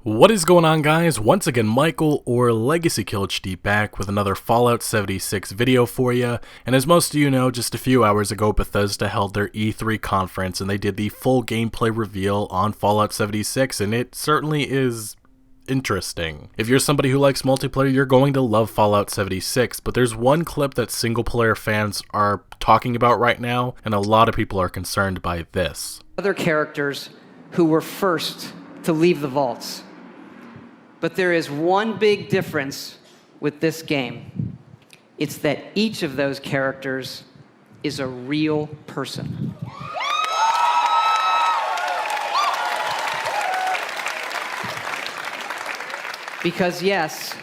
What is going on, guys? Once again, Michael or Legacy Kill HD back with another Fallout 76 video for you. And as most of you know, just a few hours ago, Bethesda held their E3 conference and they did the full gameplay reveal on Fallout 76, and it certainly is interesting. If you're somebody who likes multiplayer, you're going to love Fallout 76, but there's one clip that single player fans are talking about right now, and a lot of people are concerned by this. Other characters who were first to leave the vaults. But there is one big difference with this game. It's that each of those characters is a real person. Because yes,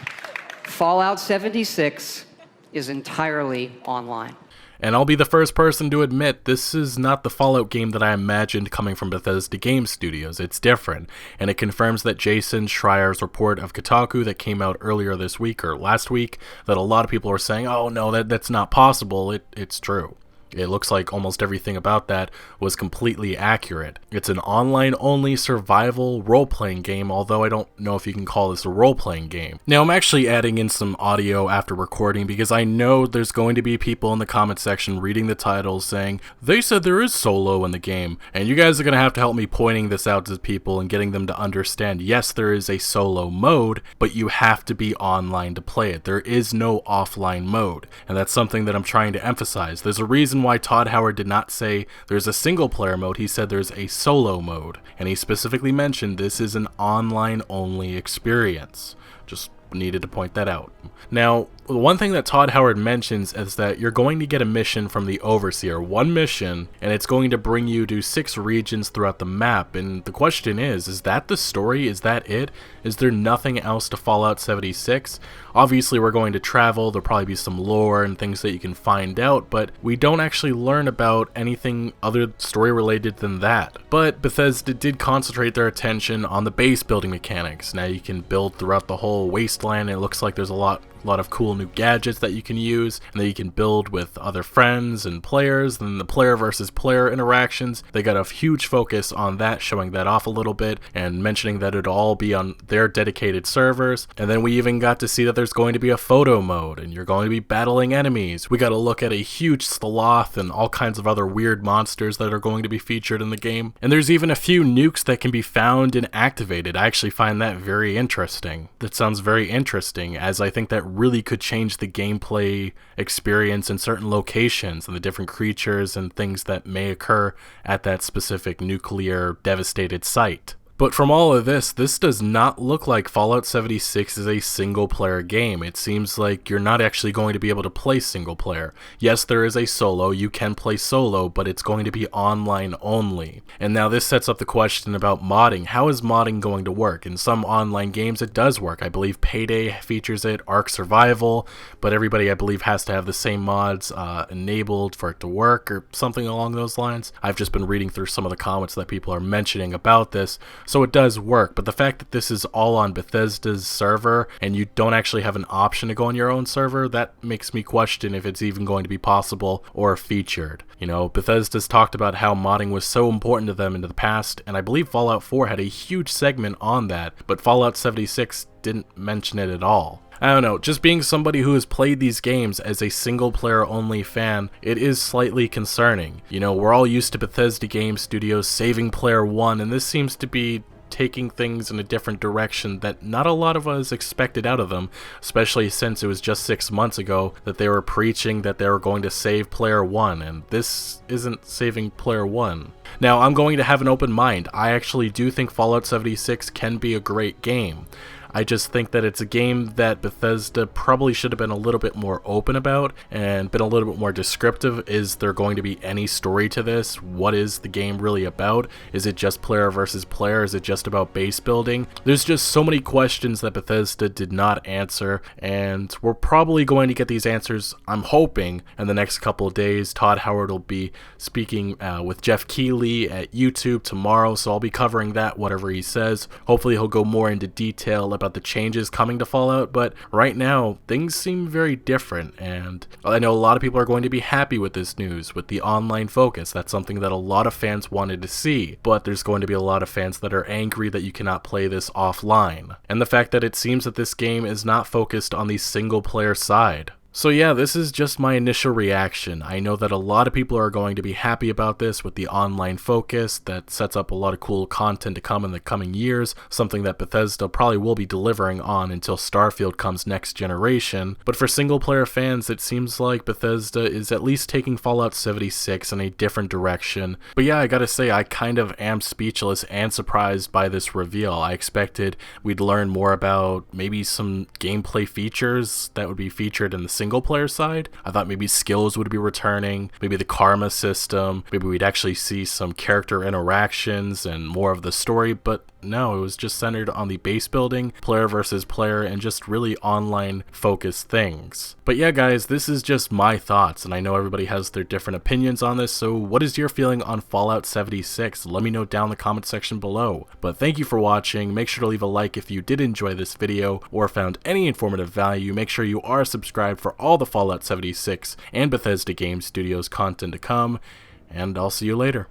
Fallout 76 is entirely online. And I'll be the first person to admit, this is not the Fallout game that I imagined coming from Bethesda Game Studios. It's different, and it confirms that Jason Schreier's report of Kotaku that came out earlier this week, or last week, that a lot of people are saying, oh no, that's not possible, it's true. It looks like almost everything about that was completely accurate. It's an online-only survival role-playing game, although I don't know if you can call this a role-playing game. Now, I'm actually adding in some audio after recording because I know there's going to be people in the comment section reading the titles saying, they said there is solo in the game, and you guys are going to have to help me pointing this out to people and getting them to understand, yes, there is a solo mode, but you have to be online to play it. There is no offline mode, and that's something that I'm trying to emphasize. There's a reason why Todd Howard did not say there's a single player mode. He said there's a solo mode, and he specifically mentioned this is an online only experience. Just needed to point that out. Now, the one thing that Todd Howard mentions is that you're going to get a mission from the Overseer, one mission, and it's going to bring you to 6 regions throughout the map, and the question is that the story? Is that it? Is there nothing else to Fallout 76? Obviously, we're going to travel, there'll probably be some lore and things that you can find out, but we don't actually learn about anything other story related than that. But Bethesda did concentrate their attention on the base building mechanics. Now you can build throughout the whole wasteland. It looks like there's a lot of cool new gadgets that you can use and that you can build with other friends and players. And the player versus player interactions, they got a huge focus on that, showing that off a little bit and mentioning that it'll all be on their dedicated servers. And then we even got to see that there's going to be a photo mode and you're going to be battling enemies. We got to look at a huge sloth and all kinds of other weird monsters that are going to be featured in the game. And there's even a few nukes that can be found and activated. I actually find that very interesting. That sounds very interesting, as I think that really could change the gameplay experience in certain locations and the different creatures and things that may occur at that specific nuclear devastated site. But from all of this does not look like Fallout 76 is a single player game. It seems like you're not actually going to be able to play single player. Yes, there is a solo, you can play solo, but it's going to be online only. And now this sets up the question about modding. How is modding going to work? In some online games it does work. I believe Payday features it, Ark Survival, but everybody I believe has to have the same mods enabled for it to work or something along those lines. I've just been reading through some of the comments that people are mentioning about this. So it does work, but the fact that this is all on Bethesda's server and you don't actually have an option to go on your own server, that makes me question if it's even going to be possible or featured. You know, Bethesda's talked about how modding was so important to them in the past, and I believe Fallout 4 had a huge segment on that, but Fallout 76 didn't mention it at all. I don't know, just being somebody who has played these games as a single player only fan, it is slightly concerning. You know, we're all used to Bethesda Game Studios saving player one, and this seems to be taking things in a different direction that not a lot of us expected out of them, especially since it was just 6 months ago that they were preaching that they were going to save player one, and this isn't saving player one. Now, I'm going to have an open mind. I actually do think Fallout 76 can be a great game. I just think that it's a game that Bethesda probably should have been a little bit more open about and been a little bit more descriptive. Is there going to be any story to this? What is the game really about? Is it just player versus player? Is it just about base building? There's just so many questions that Bethesda did not answer, and we're probably going to get these answers, I'm hoping, in the next couple of days. Todd Howard will be speaking with Jeff Keighley at YouTube tomorrow, so I'll be covering that, whatever he says. Hopefully he'll go more into detail about about the changes coming to Fallout, but right now, things seem very different, and I know a lot of people are going to be happy with this news, with the online focus. That's something that a lot of fans wanted to see, but there's going to be a lot of fans that are angry that you cannot play this offline. And the fact that it seems that this game is not focused on the single player side. So yeah, this is just my initial reaction. I know that a lot of people are going to be happy about this with the online focus that sets up a lot of cool content to come in the coming years, something that Bethesda probably will be delivering on until Starfield comes next generation. But for single player fans, it seems like Bethesda is at least taking Fallout 76 in a different direction. But yeah, I gotta say, I kind of am speechless and surprised by this reveal. I expected we'd learn more about maybe some gameplay features that would be featured in the single player side. I thought maybe skills would be returning, maybe the karma system, maybe we'd actually see some character interactions and more of the story, but no, it was just centered on the base building, player versus player, and just really online focused things. But yeah guys, this is just my thoughts, and I know everybody has their different opinions on this, so what is your feeling on Fallout 76? Let me know down in the comment section below. But thank you for watching. Make sure to leave a like if you did enjoy this video or found any informative value. Make sure you are subscribed for all the Fallout 76 and Bethesda Game Studios content to come, and I'll see you later.